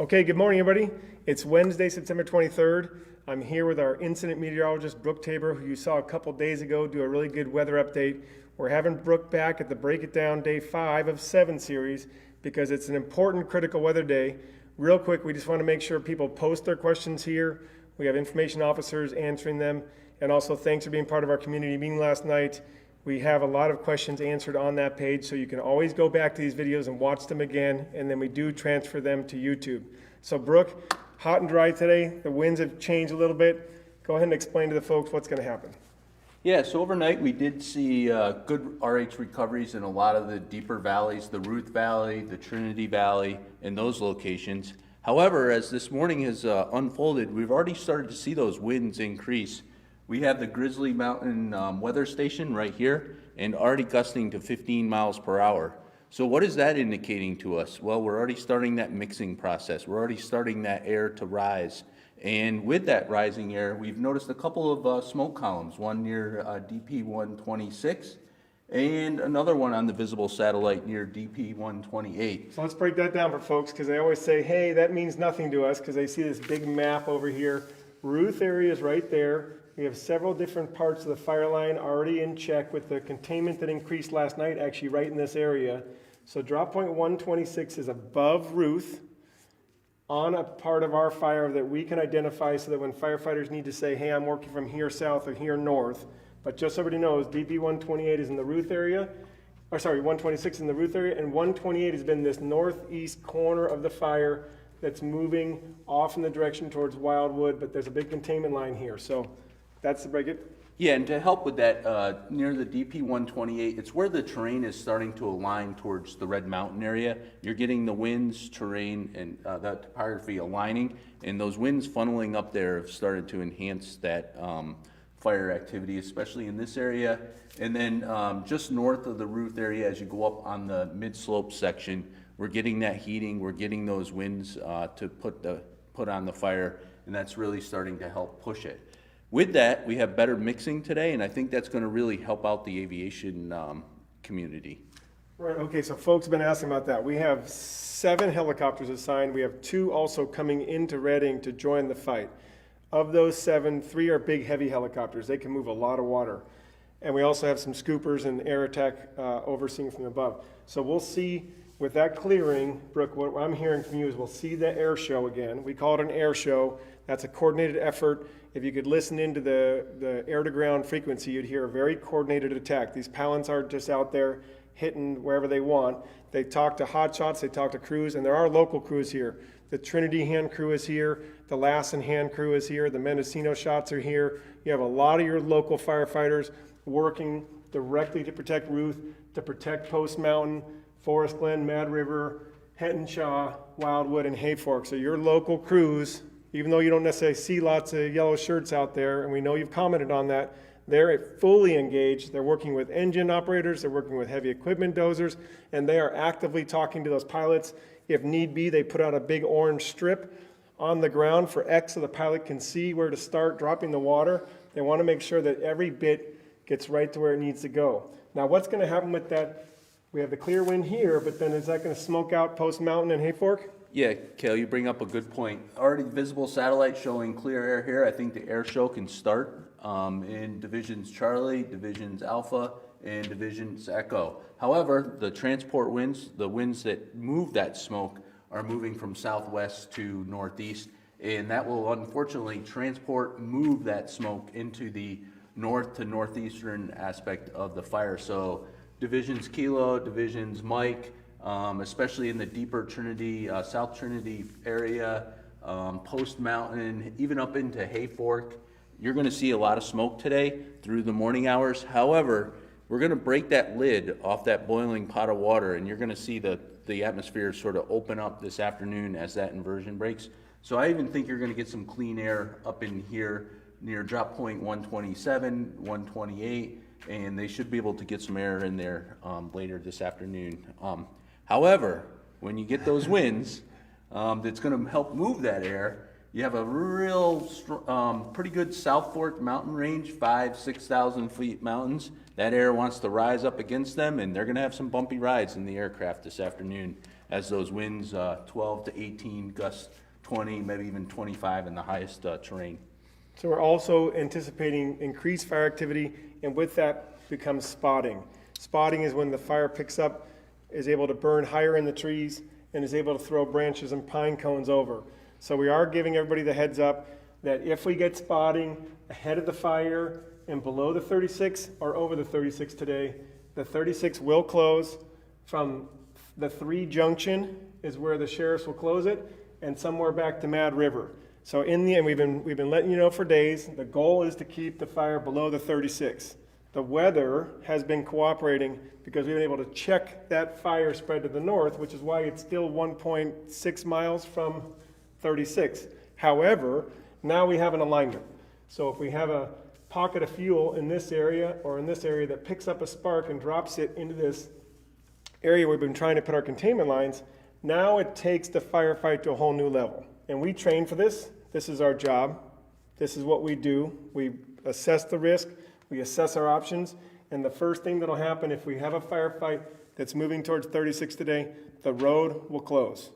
Okay, good morning, everybody. It's Wednesday, September 23rd. I'm here with our incident meteorologist, Brooke Taber, who you saw a couple days ago do a really good weather update. We're having Brooke back at the Break It Down Day 5 of 7 series because it's an important critical weather day. Real quick, we just want to make sure people post their questions here. We have information officers answering them. And also, thanks for being part of our community meeting last night. We have a lot of questions answered on that page, so you can always go back to these videos and watch them again, and then we do transfer them to YouTube. So Brooke, hot and dry today. The winds have changed a little bit. Go ahead and explain to the folks what's going to happen. Yeah, so overnight we did see good RH recoveries in a lot of the deeper valleys, the Ruth Valley, the Trinity Valley, and those locations. However, as this morning has unfolded, we've already started to see those winds increase. We have the Grizzly Mountain weather station right here and already gusting to 15 miles per hour. So what is that indicating to us? Well, we're already starting that mixing process. We're already starting that air to rise. And with that rising air, we've noticed a couple of smoke columns, one near DP 126 and another one on the visible satellite near DP 128. So let's break that down for folks, because they always say, hey, that means nothing to us, because they see this big map over here. Ruth area is right there. We have several different parts of the fire line already in check with the containment that increased last night, actually right in this area. So drop point 126 is above Ruth on a part of our fire that we can identify, so that when firefighters need to say, hey, I'm working from here south or here north, but just so everybody knows, DP 128 is in the Ruth area, or sorry, 126 in the Ruth area, and 128 has been this northeast corner of the fire that's moving off in the direction towards Wildwood, but there's a big containment line here. So that's the break it. Yeah, and to help with that, near the DP 128, it's where the terrain is starting to align towards the Red Mountain area. You're getting the winds, terrain, and that topography aligning, and those winds funneling up there have started to enhance that fire activity, especially in this area. And then just north of the Ruth area, as you go up on the mid-slope section, we're getting that heating, we're getting those winds to put on the fire, and that's really starting to help push it. With that, we have better mixing today, and I think that's going to really help out the aviation community. Right, okay, so folks have been asking about that. We have 7 helicopters assigned. We have 2 also coming into Reading to join the fight. Of those 7, 3 are big, heavy helicopters. They can move a lot of water. And we also have some scoopers and air attack overseeing from above. So we'll see, with that clearing, Brooke, what I'm hearing from you is we'll see the air show again. We call it an air show. That's a coordinated effort. If you could listen into the air-to-ground frequency, you'd hear a very coordinated attack. These pallets aren't just out there hitting wherever they want. They talk to hotshots, they talk to crews, and there are local crews here. The Trinity hand crew is here, the Lassen hand crew is here, the Mendocino shots are here. You have a lot of your local firefighters working directly to protect Ruth, to protect Post Mountain, Forest Glen, Mad River, Hettenshaw, Wildwood, and Hayfork. So your local crews, even though you don't necessarily see lots of yellow shirts out there, and we know you've commented on that, they're fully engaged. They're working with engine operators, they're working with heavy equipment dozers, and they are actively talking to those pilots. If need be, they put out a big orange strip on the ground for X so the pilot can see where to start dropping the water. They want to make sure that every bit gets right to where it needs to go. Now, what's going to happen with that? We have the clear wind here, but then is that going to smoke out Post Mountain and Hayfork? Yeah, Cale, you bring up a good point. Already visible satellite showing clear air here. I think the air show can start in Divisions Charlie, Divisions Alpha, and Divisions Echo. However, the transport winds, the winds that move that smoke, are moving from southwest to northeast, and that will unfortunately move that smoke into the north to northeastern aspect of the fire. So Divisions Kilo, Divisions Mike, especially in the deeper Trinity, South Trinity area, Post Mountain, even up into Hayfork, you're going to see a lot of smoke today through the morning hours. However, we're going to break that lid off that boiling pot of water, and you're going to see the atmosphere sort of open up this afternoon as that inversion breaks. So I even think you're going to get some clean air up in here near drop point 127, 128, and they should be able to get some air in there later this afternoon. However, when you get those winds, that's going to help move that air. You have a real pretty good South Fork mountain range, 5,000-6,000 feet mountains. That air wants to rise up against them, and they're going to have some bumpy rides in the aircraft this afternoon as those winds 12 to 18, gusts 20, maybe even 25 in the highest terrain. So we're also anticipating increased fire activity, and with that becomes spotting. Spotting is when the fire picks up, is able to burn higher in the trees, and is able to throw branches and pine cones over. So we are giving everybody the heads up that if we get spotting ahead of the fire and below the 36 or over the 36 today, the 36 will close. From the 3 junction is where the sheriffs will close it, and somewhere back to Mad River. So in the end, we've been letting you know for days, the goal is to keep the fire below the 36. The weather has been cooperating because we've been able to check that fire spread to the north, which is why it's still 1.6 miles from 36. However, now we have an alignment. So if we have a pocket of fuel in this area or in this area that picks up a spark and drops it into this area we've been trying to put our containment lines, now it takes the firefight to a whole new level. And we train for this. This is our job. This is what we do. We assess the risk. We assess our options. And the first thing that'll happen if we have a firefight that's moving towards 36 today, the road will close.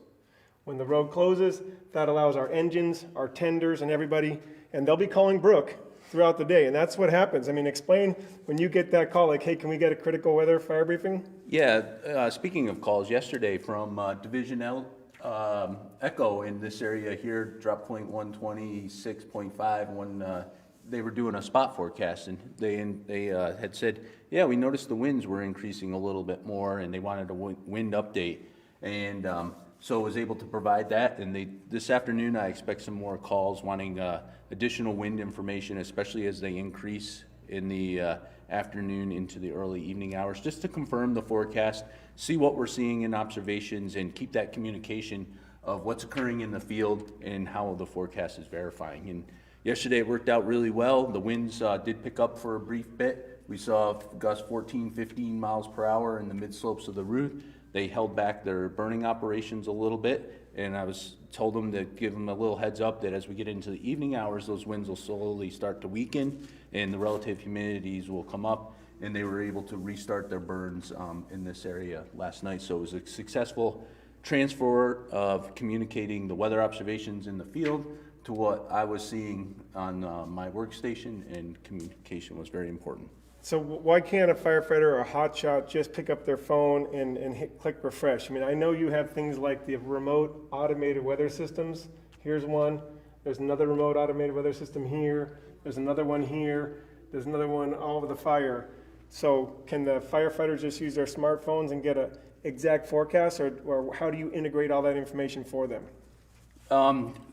When the road closes, that allows our engines, our tenders, and everybody, and they'll be calling Brooke throughout the day. And that's what happens. I mean, explain when you get that call, like, hey, can we get a critical weather fire briefing? Yeah, speaking of calls, yesterday from Division L, Echo in this area here, drop point 126.5, when they were doing a spot forecast, and they had said, yeah, we noticed the winds were increasing a little bit more, and they wanted a wind update. And so I was able to provide that, and this afternoon I expect some more calls wanting additional wind information, especially as they increase in the afternoon into the early evening hours, just to confirm the forecast, see what we're seeing in observations, and keep that communication of what's occurring in the field and how the forecast is verifying. And yesterday it worked out really well. The winds did pick up for a brief bit. We saw gusts 14, 15 miles per hour in the mid slopes of the Ruth. They held back their burning operations a little bit, and I told them to give them a little heads up that as we get into the evening hours, those winds will slowly start to weaken and the relative humidities will come up, and they were able to restart their burns in this area last night. So it was a successful transfer of communicating the weather observations in the field to what I was seeing on my workstation, and communication was very important. So why can't a firefighter or a hotshot just pick up their phone and click refresh? I mean, I know you have things like the remote automated weather systems. Here's one. There's another remote automated weather system here. There's another one here. There's another one all over the fire. So can the firefighters just use their smartphones and get an exact forecast, or how do you integrate all that information for them?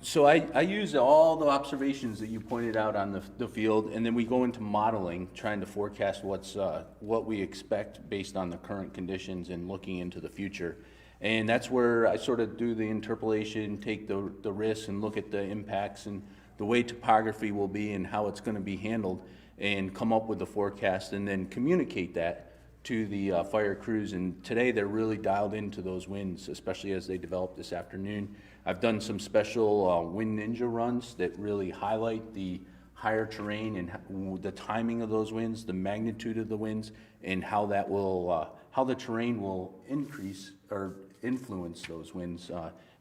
So I use all the observations that you pointed out on the field, and then we go into modeling, trying to forecast what we expect based on the current conditions and looking into the future. And that's where I sort of do the interpolation, take the risks, and look at the impacts and the way topography will be and how it's going to be handled, and come up with the forecast and then communicate that to the fire crews. And today they're really dialed into those winds, especially as they develop this afternoon. I've done some special wind ninja runs that really highlight the higher terrain and the timing of those winds, the magnitude of the winds, and how that will, how the terrain will increase or influence those winds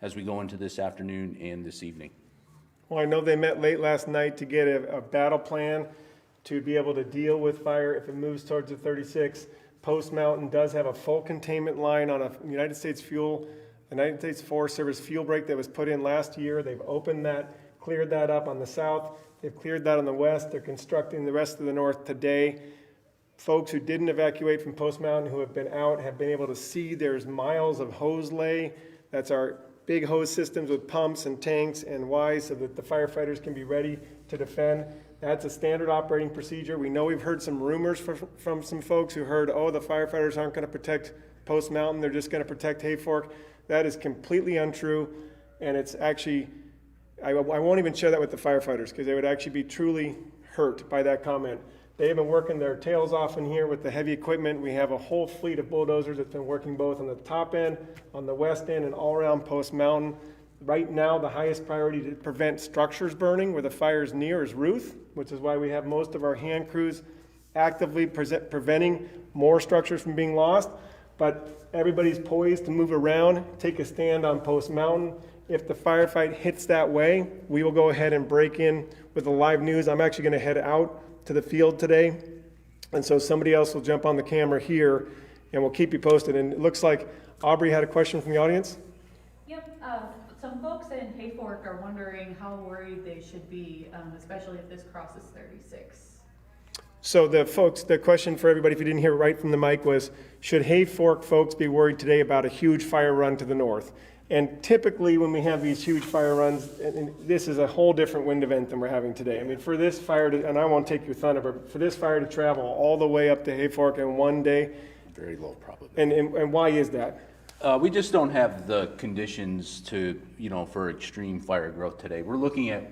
as we go into this afternoon and this evening. Well, I know they met late last night to get a battle plan to be able to deal with fire if it moves towards the 36. Post Mountain does have a full containment line on a United States Forest Service fuel break that was put in last year. They've opened that, cleared that up on the south. They've cleared that on the west. They're constructing the rest of the north today. Folks who didn't evacuate from Post Mountain who have been out have been able to see there's miles of hose lay. That's our big hose systems with pumps and tanks and Ys so that the firefighters can be ready to defend. That's a standard operating procedure. We know we've heard some rumors from some folks who heard, oh, the firefighters aren't going to protect Post Mountain, they're just going to protect Hayfork. That is completely untrue, and it's actually, I won't even share that with the firefighters because they would actually be truly hurt by that comment. They have been working their tails off in here with the heavy equipment. We have a whole fleet of bulldozers that's been working both on the top end, on the west end, and all around Post Mountain. Right now, the highest priority to prevent structures burning where the fire is near is Ruth, which is why we have most of our hand crews actively preventing more structures from being lost. but everybody's poised to move around, take a stand on Post Mountain. If the firefight hits that way, we will go ahead and break in with the live news. I'm actually going to head out to the field today, and so somebody else will jump on the camera here, and we'll keep you posted. And it looks like Aubrey had a question from the audience. Yep, some folks in Hayfork are wondering how worried they should be, especially if this crosses 36. So the question for everybody, if you didn't hear it right from the mic, was, should Hayfork folks be worried today about a huge fire run to the north? And typically when we have these huge fire runs, and this is a whole different wind event than we're having today. I mean, for this fire to, and I won't take your thunder, but for this fire to travel all the way up to Hayfork in one day. Very low probability. And why is that? We just don't have the conditions to, for extreme fire growth today. We're looking at,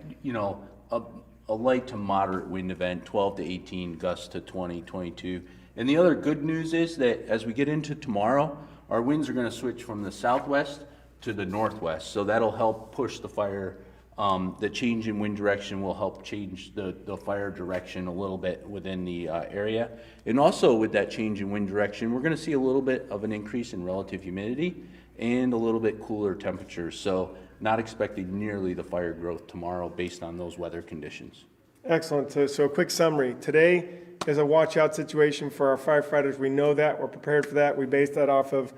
a light to moderate wind event, 12 to 18, gusts to 20, 22. And the other good news is that as we get into tomorrow, our winds are going to switch from the southwest to the northwest. So that'll help push the fire. The change in wind direction will help change the fire direction a little bit within the area. And also with that change in wind direction, we're going to see a little bit of an increase in relative humidity and a little bit cooler temperatures. So not expecting nearly the fire growth tomorrow based on those weather conditions. Excellent. So a quick summary. Today is a watch out situation for our firefighters. We know that. We're prepared for that. We base that off of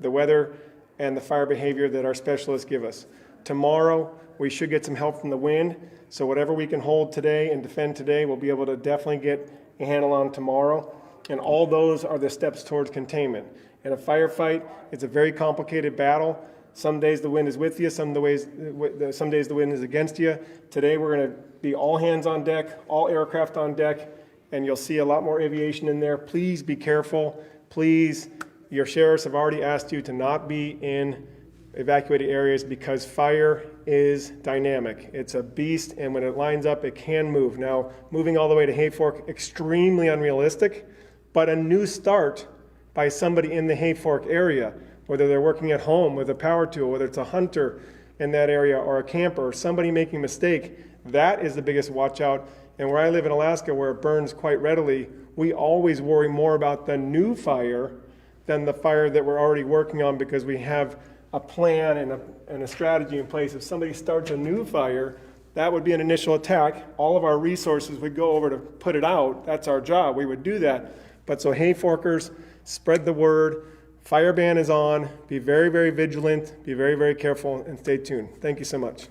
the weather and the fire behavior that our specialists give us. Tomorrow, we should get some help from the wind. So whatever we can hold today and defend today, we'll be able to definitely get a handle on tomorrow. And all those are the steps towards containment. In a firefight, it's a very complicated battle. Some days the wind is with you, some days the wind is against you. Today we're going to be all hands on deck, all aircraft on deck, and you'll see a lot more aviation in there. Please be careful. Please, your sheriffs have already asked you to not be in evacuated areas because fire is dynamic. It's a beast, and when it lines up, it can move. Now, moving all the way to Hayfork, extremely unrealistic, but a new start by somebody in the Hayfork area, whether they're working at home with a power tool, whether it's a hunter in that area or a camper or somebody making a mistake, that is the biggest watch out. And where I live in Alaska, where it burns quite readily, we always worry more about the new fire than the fire that we're already working on, because we have a plan and a strategy in place. If somebody starts a new fire, that would be an initial attack. All of our resources would go over to put it out. That's our job. We would do that. But so Hayforkers, spread the word. Fire ban is on. Be very, very vigilant. Be very, very careful, and stay tuned. Thank you so much.